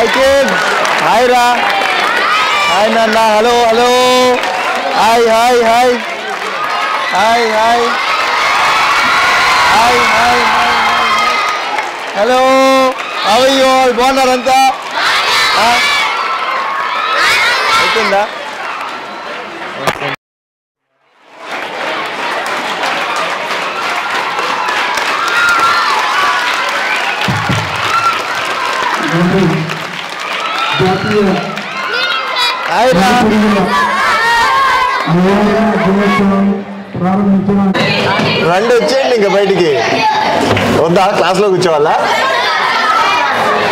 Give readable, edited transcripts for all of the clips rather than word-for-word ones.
Hi kid, hi రా, hi నాన్న, hello hello, hi hi hi hi hi hi hi hello, how are you all? బాగున్నారంతా? అయిపోయిందా? రండి వచ్చేయండి ఇంకా బయటికి. వద్దా క్లాస్లో కూర్చోవాలా?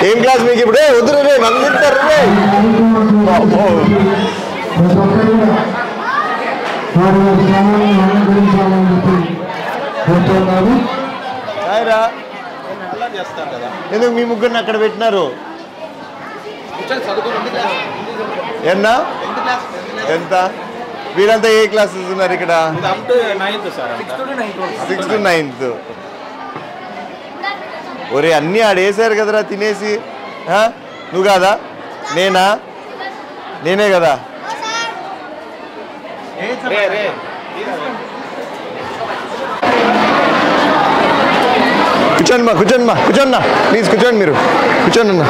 ఏం క్లాస్ మీకు ఇప్పుడు? వద్దు రే మందిస్తారు రే. ఎందుకు మీ ముగ్గురిని అక్కడ పెట్టినారు? ఎన్నా ఎంత? వీరంతా ఏ క్లాసెస్ ఉన్నారు ఇక్కడ? 6th to 9th. ఒరే అన్నీ ఆడేసారు కదరా తినేసి. నువ్వు కాదా? నేనే కదా. కూర్చోండి కూర్చోండి ప్లీజ్ కూర్చోండి. మీరు కూర్చోండి అన్న.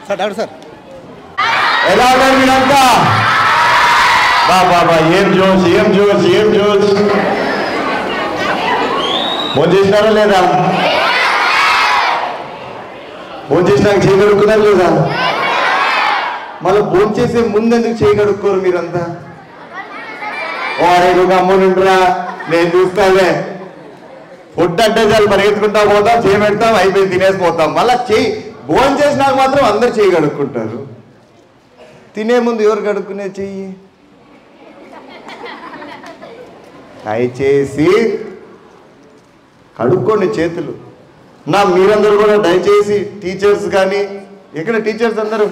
ఓ సార్ ఎలా ఉన్నారు మీరంతా? బాబా ఏం జోష్. ఫోన్ చేసినారా లేదా? ఫోన్ చేసినాక చేయగలుగుతున్నారు లేదా? మళ్ళీ ఫోన్ చేసే ముందు ఎందుకు చేయగలుగుకోరు మీరంతా? వారే నువ్వు అమ్మునుంటరా, నేను చూస్తానే. ఫుడ్ అంటే చాలు పరిగెత్తుకుంటా పోతాం, చేయబెడతాం, అయిపోయి తినేసి పోతాం. మళ్ళీ ఫోన్ చేసినాక మాత్రం అందరు చేయగలుగుకుంటారు. తినే ముందు ఎవరు కడుక్కునే చెయ్యి? దయచేసి కడుక్కోండి చేతులు. మీరందరూ కూడా దయచేసి టీచర్స్ కానీ, ఎక్కడ టీచర్స్ అందరూ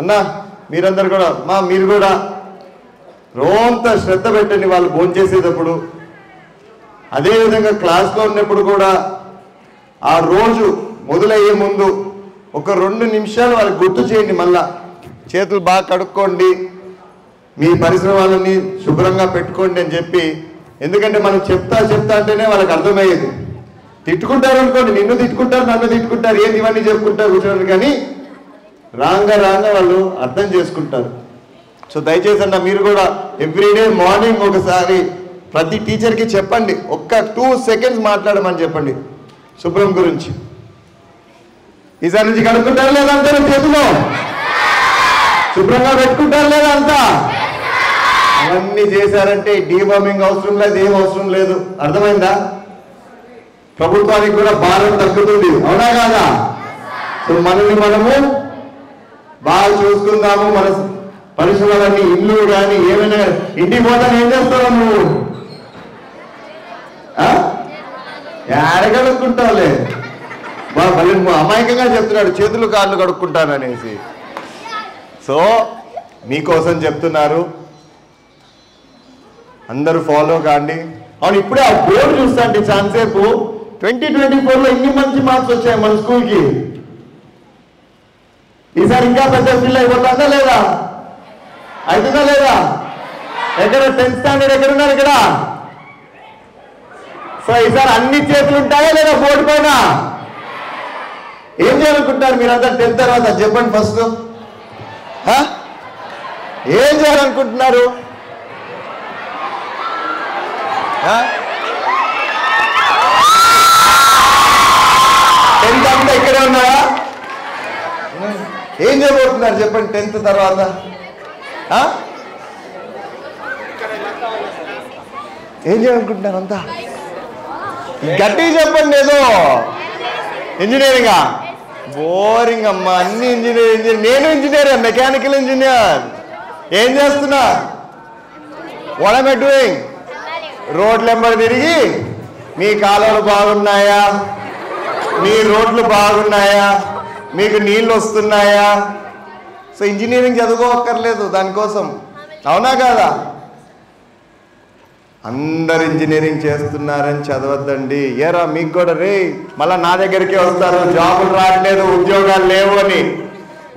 అన్నా మీరందరూ కూడా మీరు కూడా రోంత శ్రద్ధ పెట్టండి వాళ్ళు భోజనం చేసేటప్పుడు. అదేవిధంగా క్లాస్లో ఉన్నప్పుడు కూడా ఆ రోజు మొదలయ్యే ముందు ఒక 2 నిమిషాలు వాళ్ళకి గుర్తు చేయండి. మళ్ళా చేతులు బాగా కడుక్కోండి, మీ పరిశ్రమలని శుభ్రంగా పెట్టుకోండి అని చెప్పి. ఎందుకంటే మనం చెప్తా అంటేనే వాళ్ళకి అర్థమయ్యేది. తిట్టుకుంటారు అనుకోండి, నిన్ను తిట్టుకుంటారు, నన్ను తిట్టుకుంటారు, ఏంది ఇవన్నీ చెప్పుకుంటారు కూర్చోండి. కానీ రాంగా వాళ్ళు అర్థం చేసుకుంటారు. సో దయచేసి అన్న మీరు కూడా ఎవ్రీడే మార్నింగ్ ఒకసారి ప్రతి టీచర్కి చెప్పండి, ఒక్క 2 seconds మాట్లాడమని చెప్పండి శుభ్రం గురించి. ఈసారి నుంచి కడుక్కుంటారు లేదా అందరూ? చేతులు శుభ్రంగా పెట్టుకుంటారు లేదా అంతా? అవన్నీ చేశారంటే డీవార్మింగ్ అవసరం లేదు, ఏం అవసరం లేదు. అర్థమైందా? ప్రభుత్వానికి కూడా భారం తగ్గుతుంది, అవునా కాదా? సో మనల్ని మనము బాగా చూసుకుందాము. మన పరిశ్రమలన్నీ, ఇల్లు కానీ ఏమైనా ఇంటికి పోతాను ఏం చేస్తావు నువ్వు? ఎడగడుక్కుంటావులే. మళ్ళీ అమాయకంగా చెప్తున్నాడు చేతులు కాళ్ళు కడుక్కుంటాననేసి. సో మీకోసం చెప్తున్నారు, అందరూ ఫాలో కాండి. అవును, ఇప్పుడే ఆ బోర్డు చూస్తా అంటే చాలాసేపు 2024లో ఇన్ని మంచి మార్క్స్ వచ్చాయి మన స్కూల్కి. ఈసారి ఇంకా పెద్ద ఫిల్ అయిపోతుందా లేదా? అవుతుందా లేదా? ఎక్కడ 10th standard ఎక్కడున్నారు ఇక్కడ? సో ఈసారి అన్ని చేతులు ఉంటాయా లేదా బోర్డు పైన? ఏం చేయాలనుకుంటారు మీరంతా 10th తర్వాత? చెప్పండి ఫస్ట్. ఏం చేయాలనుకుంటున్నారు? 10th అంతా ఇక్కడే ఉన్నారా? ఏం చేయబోతున్నారు చెప్పండి 10th తర్వాత? ఏం చేయాలనుకుంటున్నారు అంతా? గట్టిగా చెప్పండి. ఏదో ఇంజనీరింగా? బోరింగ్ అమ్మా, అన్ని ఇంజనీర్. నేను ఇంజనీర్, మెకానికల్ ఇంజనీర్. ఏం చేస్తున్నా? What am I doing? రోడ్లు ఎంబడి తిరిగి మీ కాలువలు బాగున్నాయా, మీ రోడ్లు బాగున్నాయా, మీకు నీళ్ళు వస్తున్నాయా, సో ఇంజనీరింగ్ చదువుకోక్కర్లేదు దానికోసం, అవునా కాదా? అందరు ఇంజనీరింగ్ చేస్తున్నారని చదవద్దండి. ఏరా మీకు కూడా రే మళ్ళీ నా దగ్గరికి వస్తారు, జాబులు రావట్లేదు, ఉద్యోగాలు లేవు అని.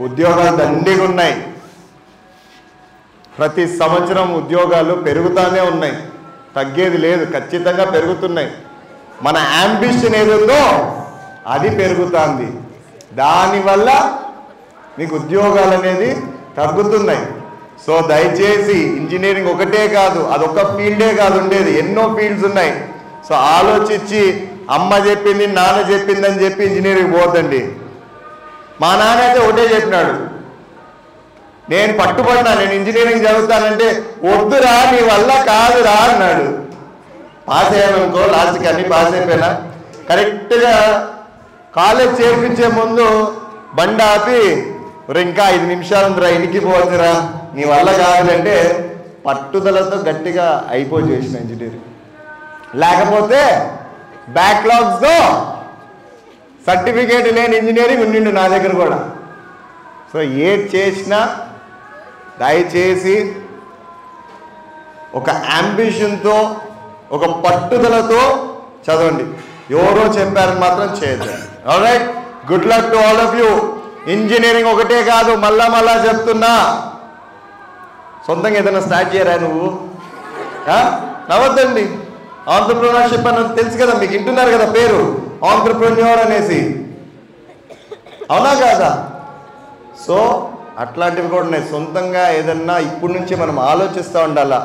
ఉద్యోగాలు దండిగా ఉన్నాయి. ప్రతి సంవత్సరం ఉద్యోగాలు పెరుగుతూనే ఉన్నాయి, తగ్గేది లేదు, ఖచ్చితంగా పెరుగుతున్నాయి. మన యాంబిషన్ ఏదుందో అది పెరుగుతుంది, దానివల్ల మీకు ఉద్యోగాలు అనేది తగ్గుతున్నాయి. సో దయచేసి ఇంజనీరింగ్ ఒకటే కాదు, అదొక ఫీల్డే కాదు ఉండేది, ఎన్నో ఫీల్డ్స్ ఉన్నాయి. సో ఆలోచించి అమ్మ చెప్పింది నాన్న చెప్పింది అని చెప్పి ఇంజనీరింగ్ పోతండి. మా నాన్న అయితే ఒకటే చెప్పినాడు, నేను పట్టుబడినా నేను ఇంజనీరింగ్ చదువుతానంటే వద్దురా నీ వల్ల కాదురా అన్నాడు. పాస్ అయ్యామనుకో, లాస్ట్కి అన్ని పాస్ అయిపోయినా. కరెక్ట్గా కాలేజ్ చేర్పించే ముందు బండి ఆపి ఇంకా 5 నిమిషాలు ఉందిరా ఇంటికి పోతుందిరా నీ వల్ల కాదులంటే పట్టుదలతో గట్టిగా చేసిన ఇంజనీరింగ్. లేకపోతే బ్యాక్లాగ్స్తో సర్టిఫికేట్ లేని ఇంజనీరింగ్ ఉండిండు నా దగ్గర కూడా. సో ఏది చేసినా దయచేసి ఒక అంబిషన్తో ఒక పట్టుదలతో చదవండి, ఎవరో చెప్పారని మాత్రం చేయద్దండి. Alright, good luck to all of you. Engineering ఒకటే కాదు, మళ్ళా చెప్తున్నా, సొంతంగా ఏదైనా స్టార్ట్ చేయరా నువ్వు? నవ్వద్దండి. ఆంట్రప్రెన్యూర్షిప్ అని తెలుసు కదా మీకు, వింటున్నారు కదా పేరు ఆంట్రప్రెన్యూర్ అనేసి, అవునా కాదా? సో అట్లాంటివి కూడా ఉన్నాయి. సొంతంగా ఏదన్నా ఇప్పటి నుంచే మనం ఆలోచిస్తూ ఉండాలా,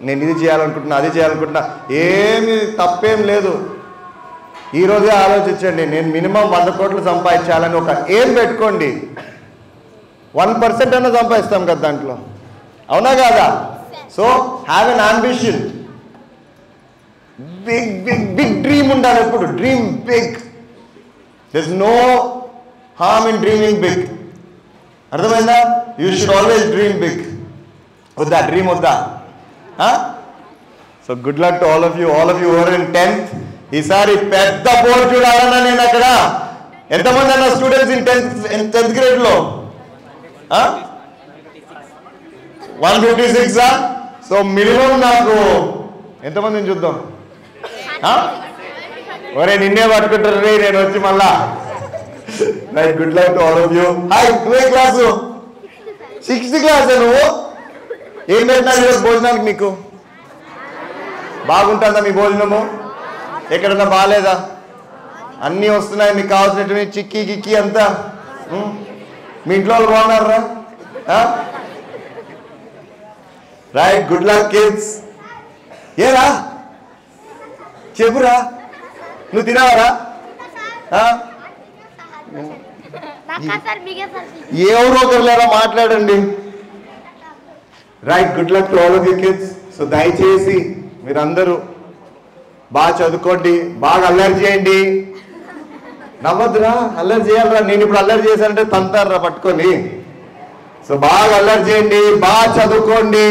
నేను ఇది చేయాలనుకుంటున్నా అది చేయాలనుకుంటున్నా, ఏమి తప్పేం లేదు. ఈరోజే ఆలోచించండి, నేను మినిమం 100 కోట్లు సంపాదించాలని ఒక ఏం పెట్టుకోండి. 1% అన్నా సంపాదిస్తాం కదా దాంట్లో, అవునా కాదా? So have an ambition, big big big dream ఉండాలి ఎప్పుడు. Dream big, there is no harm in dreaming big. అర్థమైందా? You should always dream big. వద్దా డ్రీమ్ వద్దా? So good luck to all of you over in 10th. ఈసారి పెద్ద board చూడాలన్నా నేను అక్కడ ఎంతమంది అన్న స్టూడెంట్స్ ఇన్ 10th గ్రేడ్లో 156. సో మినిమం నాకు ఎంతమందిని చూద్దాం? ఒరే నిన్నే పట్టుకుంటారు రే నేను వచ్చి మళ్ళా. Right, good luck to all of you. Hi, నువ్వే క్లాసు? 6th class. నువ్వు ఏం పెట్టినారు ఈరోజు భోజనానికి? మీకు బాగుంటుందా మీ భోజనము? ఎక్కడన్నా బాగాలేదా? అన్నీ వస్తున్నాయి మీకు కావాల్సినవి, చిక్కీ గిక్కీ అంతా. మీ ఇంట్లో వాళ్ళు బాగున్నారా? Right, good luck kids. ఏరా చెప్పురా, నువ్వు తినావరా? ఎవరో ఒకరు లేరా మాట్లాడండి. Right, good luck to all of you kids. So దయచేసి మీరందరూ బాగా చదువుకోండి, బాగా అల్లరి చేయండి. నవ్వద్దురా, అల్లరి చేయాలరా. నేను ఇప్పుడు అల్లరి చేశానంటే తంతారా పట్టుకొని. సో బాగా అల్లరి చేయండి, బాగా చదువుకోండి,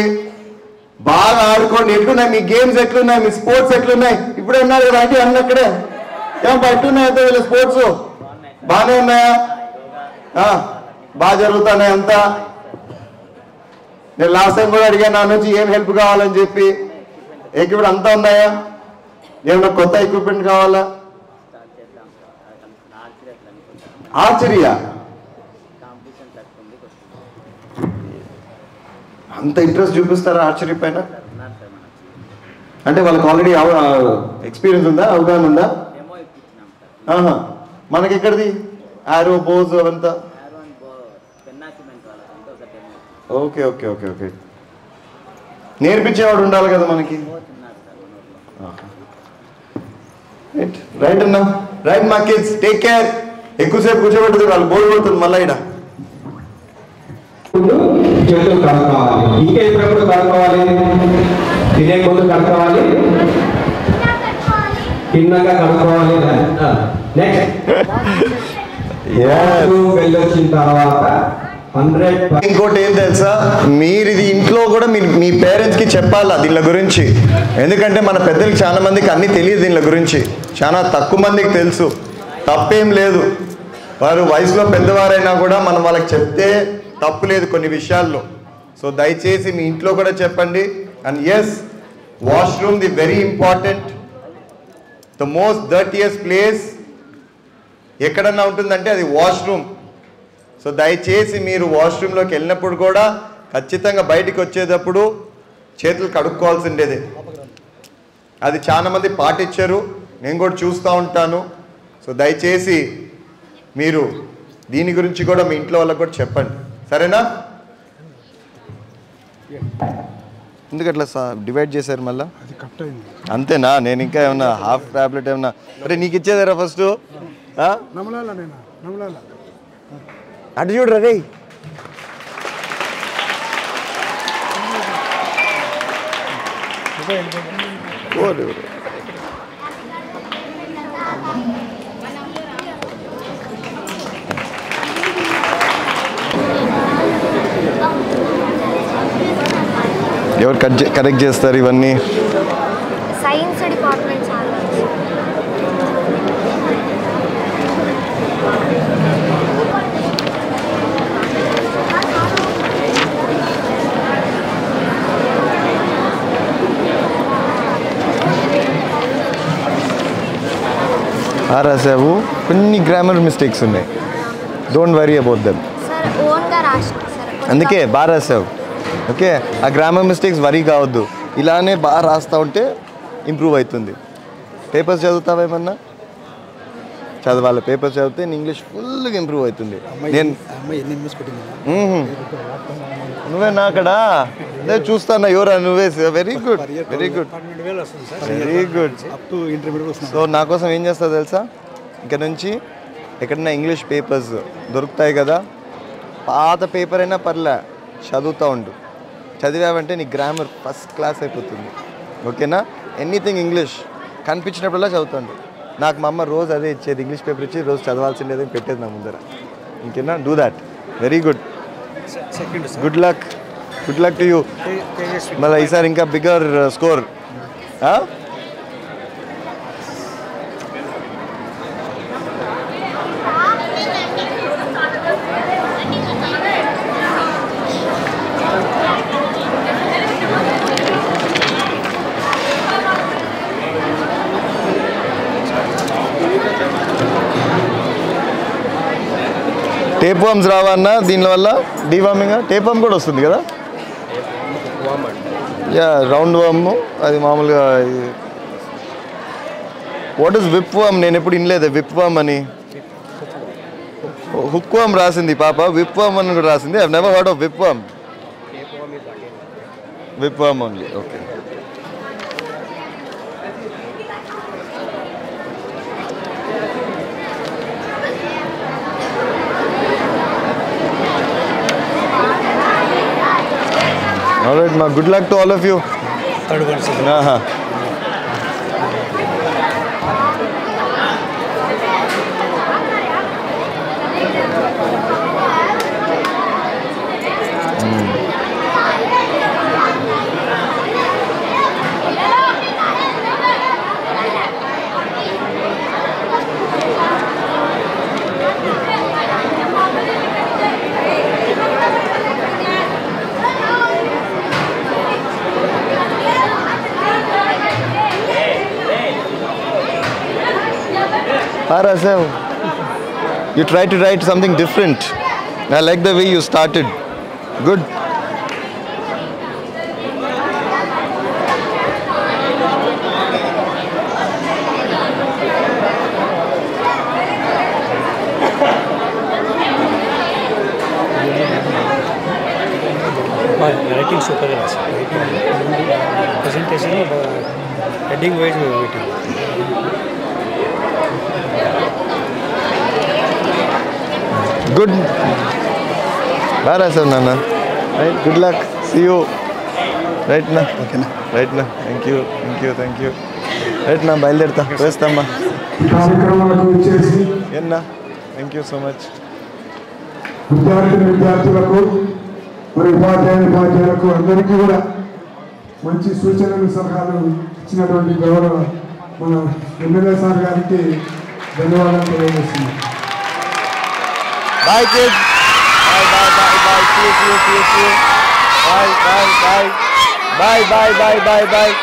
బాగా ఆడుకోండి. ఎట్లున్నాయి మీ గేమ్స్, ఎట్లున్నాయి మీ స్పోర్ట్స్, ఎట్లున్నాయి? ఇప్పుడే ఉన్నారు కదా అంటే అన్నీ అక్కడే ఎట్లున్నాయి వీళ్ళ స్పోర్ట్స్? బాగానే ఉన్నాయా? బాగా జరుగుతున్నాయి అంతా? నేను లాస్ట్ టైం కూడా అడిగాను నా నుంచి ఏం హెల్ప్ కావాలని చెప్పి. ఎక్విప్మెంట్ అంతా ఉన్నాయా? ఏమన్నా కొత్త ఎక్విప్మెంట్ కావాలా? ఆర్చరీయా? అంత ఇంట్రెస్ట్ చూపిస్తారా ఆర్చరీ పైన? అంటే వాళ్ళకి ఆల్రెడీ ఎక్స్పీరియన్స్ ఉందా, అవగాహన ఉందా? మనకి ఎక్కడిది ఆరో బోజ్ అవంతా? ఓకే ఓకే ఓకే ఓకే నేర్పించేవాడు ఉండాలి కదా మనకి. రైట్ అన్నా, రైట్ మా కిడ్స్, టేక్ కేర్. ఎక్కువసేపు కూర్చోబెట్టదు, వాళ్ళు బోర్ కొడుతుంది మళ్ళీ. ఇక్కడ చేతులు కడుక్కోవాలి, ఇంకా ఎప్పుడెప్పుడు కడుక్కోవాలి? తినే ముందు కడుక్కోవాలి, తిన్నాక కడుక్కోవాలి. నెక్స్ట్ వెళ్ళొచ్చిన తర్వాత ఇంకోటి ఏం తెలుసా, మీరు ఇది ఇంట్లో కూడా మీ పేరెంట్స్కి చెప్పాలా దీని గురించి. ఎందుకంటే మన పెద్దలకి చాలా మందికి అన్నీ తెలియదు దీని గురించి, చాలా తక్కువ మందికి తెలుసు. తప్పేం లేదు, వారు వయసులో పెద్దవారైనా కూడా మనం వాళ్ళకి చెప్తే తప్పు లేదు కొన్ని విషయాల్లో. సో దయచేసి మీ ఇంట్లో కూడా చెప్పండి. And yes, washroom the very important. The most dirtiest place ఎక్కడన్నా ఉంటుందంటే అది వాష్రూమ్. సో దయచేసి మీరు వాష్రూమ్లోకి వెళ్ళినప్పుడు కూడా ఖచ్చితంగా బయటికి వచ్చేటప్పుడు చేతులు కడుక్కోవాల్సిండేది. అది చాలా మంది పాటించరు, నేను కూడా చూస్తూ ఉంటాను. సో దయచేసి మీరు దీని గురించి కూడా మీ ఇంట్లో వాళ్ళకి కూడా చెప్పండి, సరేనా? ఎందుకు అట్లా డివైడ్ చేశారు మళ్ళీ? అంతేనా? నేను ఇంకా ఏమన్నా హాఫ్ టాబ్లెట్ ఏమన్నా అరే నీకు ఇచ్చేదారా ఫస్ట్? అటు చూడరా రే. ఎవరు కరెక్ట్ చేస్తారు ఇవన్నీ? Science department. రాసావు, కొన్ని గ్రామర్ మిస్టేక్స్ ఉన్నాయి, డోంట్ వరీ అబౌట్ దెమ్. అందుకే బాగా రాసావు, ఓకే? ఆ గ్రామర్ మిస్టేక్స్ వరీ కావద్దు, ఇలానే బాగా రాస్తూ ఉంటే ఇంప్రూవ్ అవుతుంది. పేపర్స్ చదువుతావేమన్నా? చదవాలి, పేపర్స్ చదివితే ఇంగ్లీష్ ఫుల్గా ఇంప్రూవ్ అవుతుంది. నేను నువ్వే నా అక్కడ నేను చూస్తాను, ఎవరా నువ్వే? Very good, very good, very good. So నా కోసం ఏం చేస్తావు తెలుసా? ఇక్కడ నుంచి ఎక్కడన్నా ఇంగ్లీష్ పేపర్స్ దొరుకుతాయి కదా, పాత పేపర్ అయినా పర్లే, చదువుతూ ఉండు. చదివావంటే నీ గ్రామర్ ఫస్ట్ క్లాస్ అయిపోతుంది, ఓకేనా? ఎనీథింగ్ ఇంగ్లీష్ కనిపించినప్పుడల్లా చదువుతాండు. నాకు మా అమ్మ రోజు అదే ఇచ్చేది, ఇంగ్లీష్ పేపర్ ఇచ్చి రోజు చదవాల్సిందేది పెట్టేది నా ముందర, ఇంకేనా? Do that. Very good, good luck, good luck to you. మళ్ళీ ఈసారి ఇంకా బిగ్గర్ స్కోర్. టేప్ వామ్స్ రావన్నా దీనివల్ల? డీవార్మింగ్ టేప్ వామ్ కూడా వస్తుంది కదా? యా, రౌండ్ వామ్ అది మామూలుగా. వాట్ ఈస్ విప్ వామ్? నేను ఎప్పుడు వినలేదు విప్ వామ్ అని. హుక్ వామ్ రాసింది పాప, విప్ వామ్ అని కూడా రాసింది. I have never heard of whip warm. Whip warm only, okay. All right, ma. Good luck to all of you. Third one, sir. Rasav, you try to write something different. I like the way you started. Good. Writing super class. Presentation heading wise waiting. Good. Bye, Nana. Right. Good luck. See you. Right na. Okay na. Right na. Thank you. Thank you. Thank you. Right na. Bailderta. Vestama. Yenna. Thank you so much. విద్యార్థులకు మరియు ఉపాధ్యాయులకు అందరికీ కూడా మంచి సూచనలు సలహాలు ఇచ్చినటువంటి గౌరవ మన ఎమ్మెల్యే సార్ గారికి ధన్యవాదాలు తెలియజేస్తున్నాం. Bye kids. Bye. Bye bye bye bye bye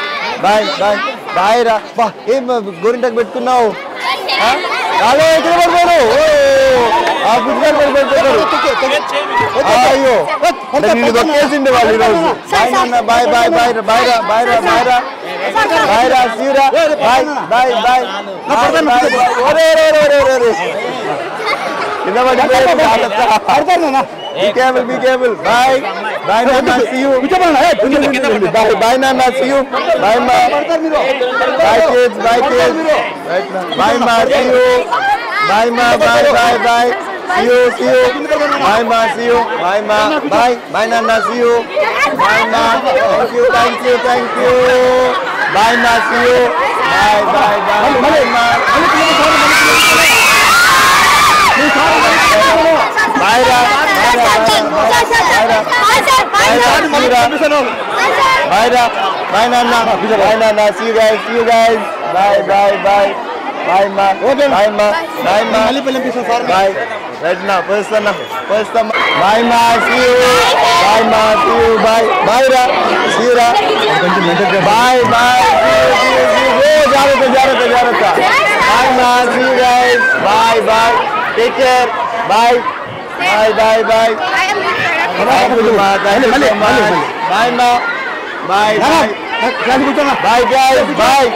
bye bye bye రా. బా ఏం గోరింటాకు పెట్టుకున్నావు? రాలే ఎక్కడ పడిపోయారు? ఆ పుస్తకాలు పడిపోయారు. అయ్యో నేను దొక్కేసిండే వాళ్ళు ఈరోజు. బాయ్ నాన్న బాయ్ బాయ్ బాయ్ బాయ్ రా బాయ్ రా బాయ్ రా బాయ్ రా సీరా బాయ్ బాయ్ బాయ్ కింద పడిపోయారు. Be careful, be careful. Bye. Bye, Nana. See you. Bye, bye, Nana. See you. Bye, Ma. Bye, kids. Bye, kids. Bye, Ma. See you. Bye, Ma. Bye, bye, bye. See you, see you. Bye, Ma. See you. Bye, Ma. Bye. Bye, Nana. See you. Bye, Ma. Thank you, thank you, thank you. Bye, Ma. See you. Bye, bye, bye. Bye, Ma. Bye, Ra. Bye, Ra. Bye, Nana. Bye, Nana. See you guys. See you guys. Bye, bye, bye. Bye, Ma. Bye, Ma. Bye, Ma. Bye. Right now. First, Nana. First, Nana. Bye, Ma. See you. Bye, Ma. See you. Bye. Bye, Ra. See you, Ra. Bye, bye. See you. See you. Oh, Jarata, Jarata, Jarata. Bye, Ma. See you guys. Bye, bye. Take care. Bye. Bye, bye, bye. Thank you, Ma. Thank you so much. Bye, Ma. Bye, bye. Bye, guys. Bye.